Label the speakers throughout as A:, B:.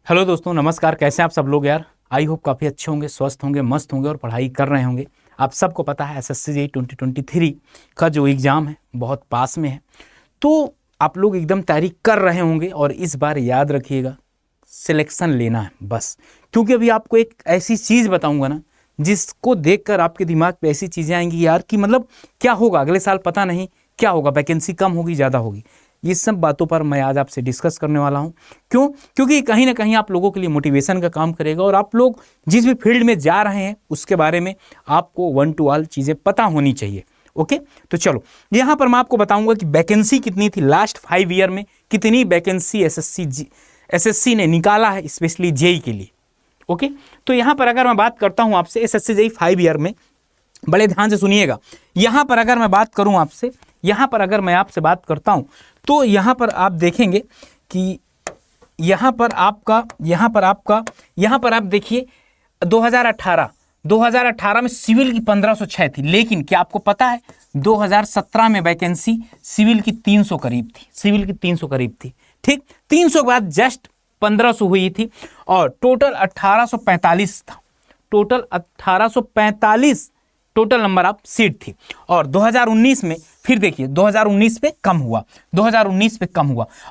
A: Hello दोस्तों, नमस्कार। कैसे हैं आप सब लोग यार? आई होप काफ़ी अच्छे होंगे, स्वस्थ होंगे, मस्त होंगे और पढ़ाई कर रहे होंगे। आप सबको पता है एसएससी जेईई 2023 का जो एग्ज़ाम है बहुत पास में है, तो आप लोग एकदम तैयारी कर रहे होंगे। और इस बार याद रखिएगा, सिलेक्शन लेना है बस। क्योंकि अभी आपको एक ऐसी चीज़ बताऊंगा ना, जिसको देखकर आपके दिमाग पे ऐसी चीज़ें आएंगी यार कि मतलब क्या होगा अगले साल, पता नहीं क्या होगा, वैकेंसी कम होगी ज़्यादा होगी। ये सब बातों पर मैं आज आपसे डिस्कस करने वाला हूँ। क्यों? क्योंकि कहीं ना कहीं आप लोगों के लिए मोटिवेशन का काम करेगा और आप लोग जिस भी फील्ड में जा रहे हैं उसके बारे में आपको वन टू ऑल चीज़ें पता होनी चाहिए। ओके, तो चलो यहाँ पर मैं आपको बताऊंगा कि वैकेंसी कितनी थी लास्ट 5 ईयर में, कितनी वैकेंसी एसएससी ने निकाला है स्पेशली जेई के लिए। ओके, तो यहाँ पर अगर मैं बात करता हूँ आपसे एसएससी जेई 5 ईयर में, बड़े ध्यान से सुनिएगा। यहाँ पर अगर मैं बात करूँ आपसे, यहाँ पर अगर मैं आपसे बात करता हूँ तो यहाँ पर आप देखेंगे कि यहाँ पर आप देखिए 2018 में सिविल की 1506 थी। लेकिन क्या आपको पता है 2017 में वैकेंसी सिविल की 300 करीब थी। ठीक, 300 के बाद जस्ट 1500 हुई थी और टोटल 1845 था। टोटल नंबर ऑफ सीट थी। और 2019 में फिर देखिए 2019 पे कम हुआ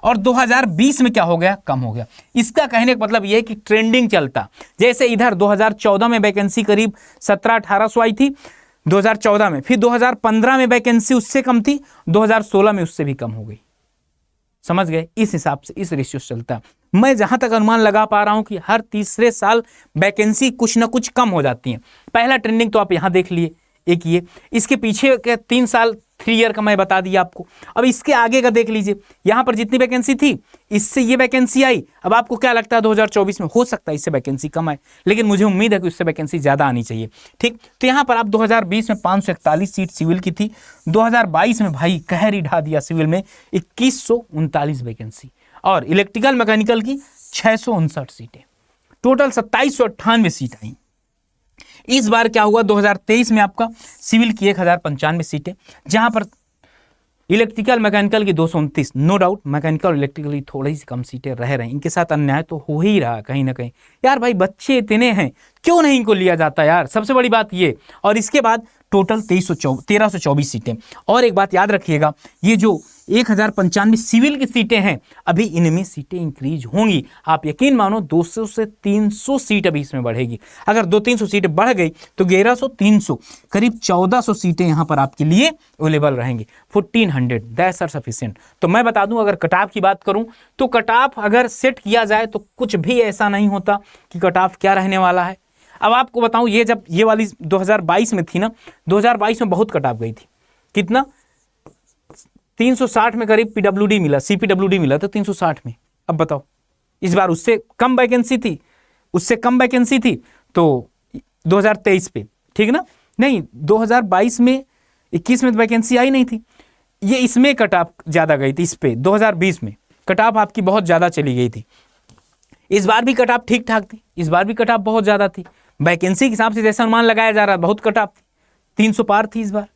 A: और 2020 में क्या हो गया? कम हो गया। इसका कहने का मतलब यह है कि ट्रेंडिंग चलता। जैसे इधर 2014 में वैकेंसी करीब 1700-1800 आई थी 2014 में, फिर 2015 में वैकेंसी उससे कम थी, 2016 में उससे भी कम हो गई। समझ गए? इस हिसाब से इस रेशियो से चलता है। मैं जहां तक अनुमान लगा पा रहा हूं कि हर तीसरे साल वैकेंसी कुछ ना कुछ कम हो जाती है। पहला ट्रेंडिंग तो आप यहां देख लिए, एक ये, इसके पीछे के 3 साल 3 ईयर का मैं बता दिया आपको। अब इसके आगे का देख लीजिए, यहां पर जितनी वैकेंसी थी इससे ये वैकेंसी आई। अब आपको क्या लगता है 2024 में हो सकता है इससे वैकेंसी कम आए, लेकिन मुझे उम्मीद है कि उससे वैकेंसी ज्यादा आनी चाहिए। ठीक, तो यहां पर आप 2020 में 541 सीट सिविल की थी, 2022 में भाई कहर ही ढा दिया सिविल में 2139 वैकेंसी, और इलेक्ट्रिकल मैकेनिकल की 659 सीटें, टोटल 2798 सीट आई। इस बार क्या हुआ 2023 में आपका सिविल की 1095 सीटें, जहां पर इलेक्ट्रिकल मैकेनिकल की 229। नो डाउट मैकेनिकल और इलेक्ट्रिकल की थोड़ी सी कम सीटें रह रही, इनके साथ अन्याय तो हो ही रहा कहीं ना कहीं। यार भाई बच्चे इतने हैं, क्यों नहीं इनको लिया जाता यार? सबसे बड़ी बात ये। और इसके बाद टोटल 1324 सीटें। और एक बात याद रखिएगा, ये जो 1095 सिविल की सीटें हैं, अभी इनमें सीटें इंक्रीज होंगी। आप यकीन मानो 200 से 300 सीट अभी इसमें बढ़ेगी। अगर 200-300 सीटें बढ़ गई तो 1100-300 करीब 1400 सीटें यहां पर आपके लिए अवेलेबल रहेंगी। 1400 दैट्स आर सफिशिएंट। तो मैं बता दूं, अगर कट ऑफ की बात करूं तो कट ऑफ अगर सेट किया जाए तो कुछ भी ऐसा नहीं होता कि कट ऑफ क्या रहने वाला है। अब आपको बताऊं, ये जब ये वाली 2022 में थी ना, 2022 में बहुत कट ऑफ गई थी। कितना? 360 में करीब पीडब्ल्यूडी मिला, सीपीडब्ल्यूडी मिला था 360 में। अब बताओ, इस बार उससे कम वैकेंसी थी तो 2023 पे, ठीक ना? नहीं, 2022 में 21 में तो वैकेंसी आई नहीं थी, ये इसमें कट ऑफ ज्यादा गई थी। इस पे 2020 में कट ऑफ आपकी बहुत ज्यादा चली गई थी। इस बार भी कट ऑफ ठीक ठाक थी, इस बार भी कट ऑफ बहुत ज्यादा थी। वैकेंसी के हिसाब से जैसा अनुमान लगाया जा रहा है बहुत कट ऑफ थी, 300 पार थी इस बार।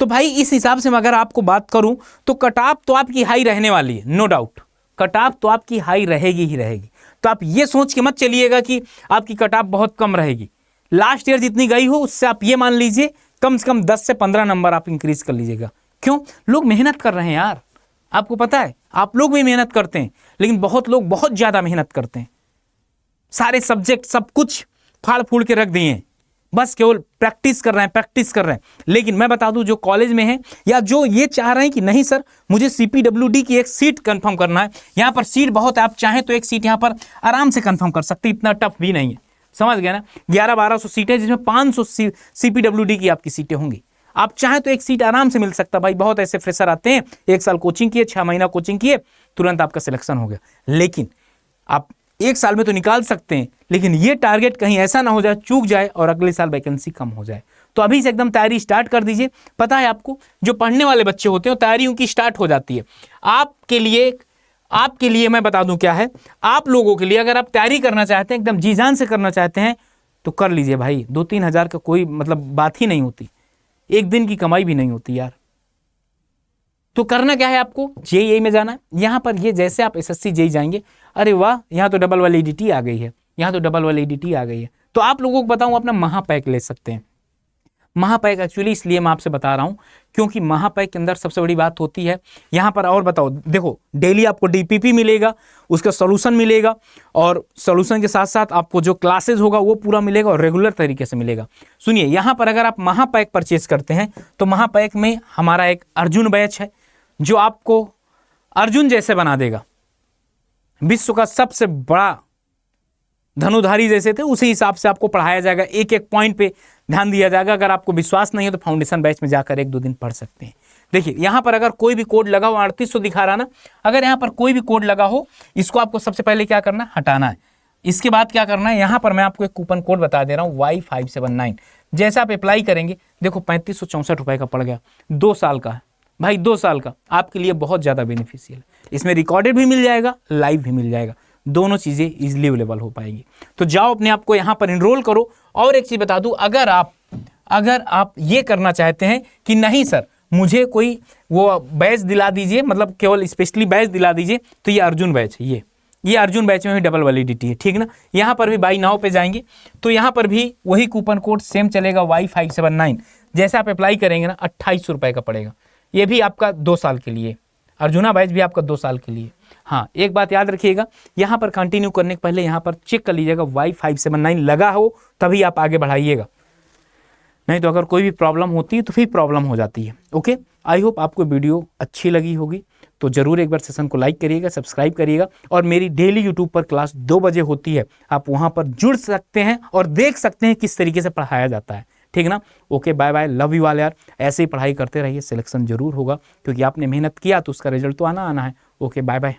A: तो भाई इस हिसाब से मैं अगर आपको बात करूं तो कट ऑफ तो आपकी हाई रहने वाली है, नो डाउट कट ऑफ तो आपकी हाई रहेगी ही रहेगी। तो आप ये सोच के मत चलिएगा कि आपकी कट ऑफ बहुत कम रहेगी। लास्ट ईयर जितनी गई हो उससे आप ये मान लीजिए कम से कम 10 से 15 नंबर आप इंक्रीज कर लीजिएगा। क्यों? लोग मेहनत कर रहे हैं यार, आपको पता है, आप लोग भी मेहनत करते हैं, लेकिन बहुत लोग बहुत ज्यादा मेहनत करते हैं। सारे सब्जेक्ट सब कुछ फाड़ फूड़ के रख दिए हैं, बस केवल प्रैक्टिस कर रहे हैं। लेकिन मैं बता दूं, जो कॉलेज में है या जो ये चाह रहे हैं कि नहीं सर मुझे सीपीडब्ल्यूडी की एक सीट कंफर्म करना है, यहाँ पर सीट बहुत है, आप चाहें तो एक सीट यहाँ पर आराम से कंफर्म कर सकते, इतना टफ भी नहीं है। समझ गए ना? 1100-1200 सीटें, जिसमें 500 सीपीडब्ल्यूडी की आपकी सीटें होंगी। आप चाहें तो एक सीट आराम से मिल सकता। भाई बहुत ऐसे फ्रेशर आते हैं, 1 साल कोचिंग किए, 6 महीना कोचिंग किए, तुरंत आपका सिलेक्शन हो गया। लेकिन आप 1 साल में तो निकाल सकते हैं, लेकिन ये टारगेट कहीं ऐसा ना हो जाए, चूक जाए और अगले साल वैकेंसी कम हो जाए। तो अभी से एकदम तैयारी स्टार्ट कर दीजिए। पता है आपको, जो पढ़ने वाले बच्चे होते हैं तैयारी उनकी स्टार्ट हो जाती है। आपके लिए मैं बता दूं क्या है, आप लोगों के लिए अगर आप तैयारी करना चाहते हैं, एकदम जी जान से करना चाहते हैं, तो कर लीजिए भाई। 2-3 हज़ार का कोई मतलब बात ही नहीं होती, एक दिन की कमाई भी नहीं होती यार। तो करना क्या है आपको, जेईई में जाना है। यहाँ पर ये जैसे आप एसएससी जेईई जाएंगे, अरे वाह यहाँ तो डबल वैलिडिटी आ गई है, यहाँ तो डबल वैलिडिटी आ गई है। तो आप लोगों को बताऊँ अपना महापैक ले सकते हैं। महापैक एक्चुअली इसलिए मैं आपसे बता रहा हूँ क्योंकि महापैक के अंदर सबसे बड़ी बात होती है यहाँ पर। और बताओ, देखो डेली आपको डीपीपी मिलेगा, उसका सॉल्यूशन मिलेगा, और सॉल्यूशन के साथ साथ आपको जो क्लासेज होगा वो पूरा मिलेगा और रेगुलर तरीके से मिलेगा। सुनिए, यहाँ पर अगर आप महापैक परचेज करते हैं तो महापैक में हमारा एक अर्जुन बैच है जो आपको अर्जुन जैसे बना देगा। विश्व का सबसे बड़ा धनुधारी जैसे थे उसी हिसाब से आपको पढ़ाया जाएगा, एक एक पॉइंट पे ध्यान दिया जाएगा। अगर आपको विश्वास नहीं है तो फाउंडेशन बैच में जाकर 1-2 दिन पढ़ सकते हैं। देखिए यहाँ पर अगर कोई भी कोड लगा हो, 3800 दिखा रहा ना, अगर यहाँ पर कोई भी कोड लगा हो, इसको आपको सबसे पहले क्या करना है, हटाना है। इसके बाद क्या करना है, यहाँ पर मैं आपको एक कूपन कोड बता दे रहा हूँ Y579। जैसे आप अप्लाई करेंगे, देखो 3564 रुपये का पड़ गया, 2 साल का है भाई, 2 साल का आपके लिए बहुत ज़्यादा बेनिफिशियल है। इसमें रिकॉर्डेड भी मिल जाएगा, लाइव भी मिल जाएगा, दोनों चीज़ें इजीली अवेलेबल हो पाएगी। तो जाओ अपने आप को यहाँ पर इनरोल करो। और एक चीज़ बता दूँ, अगर आप ये करना चाहते हैं कि नहीं सर मुझे कोई वो बैच दिला दीजिए, मतलब केवल स्पेशली बैच दिला दीजिए, तो ये अर्जुन बैच है, ये अर्जुन बैच में भी डबल वैलिडिटी है, ठीक ना। यहाँ पर भी बाई नाउ पे जाएंगे तो यहाँ पर भी वही कूपन कोड सेम चलेगा Y579। जैसे आप अप्लाई करेंगे ना, 2800 रुपये का पड़ेगा। ये भी आपका 2 साल के लिए, अर्जुना बैच भी आपका 2 साल के लिए। हाँ, एक बात याद रखिएगा, यहाँ पर कंटिन्यू करने के पहले यहाँ पर चेक कर लीजिएगा Y579 लगा हो तभी आप आगे बढ़ाइएगा, नहीं तो अगर कोई भी प्रॉब्लम होती है तो फिर प्रॉब्लम हो जाती है। ओके, आई होप आपको वीडियो अच्छी लगी होगी, तो ज़रूर एक बार सेशन को लाइक करिएगा, सब्सक्राइब करिएगा। और मेरी डेली यूट्यूब पर क्लास 2 बजे होती है, आप वहाँ पर जुड़ सकते हैं और देख सकते हैं किस तरीके से पढ़ाया जाता है, ठीक ना। Okay, bye bye, love you all यार। ऐसे ही पढ़ाई करते रहिए, सिलेक्शन जरूर होगा क्योंकि आपने मेहनत किया तो उसका रिजल्ट तो आना है। Okay, bye bye.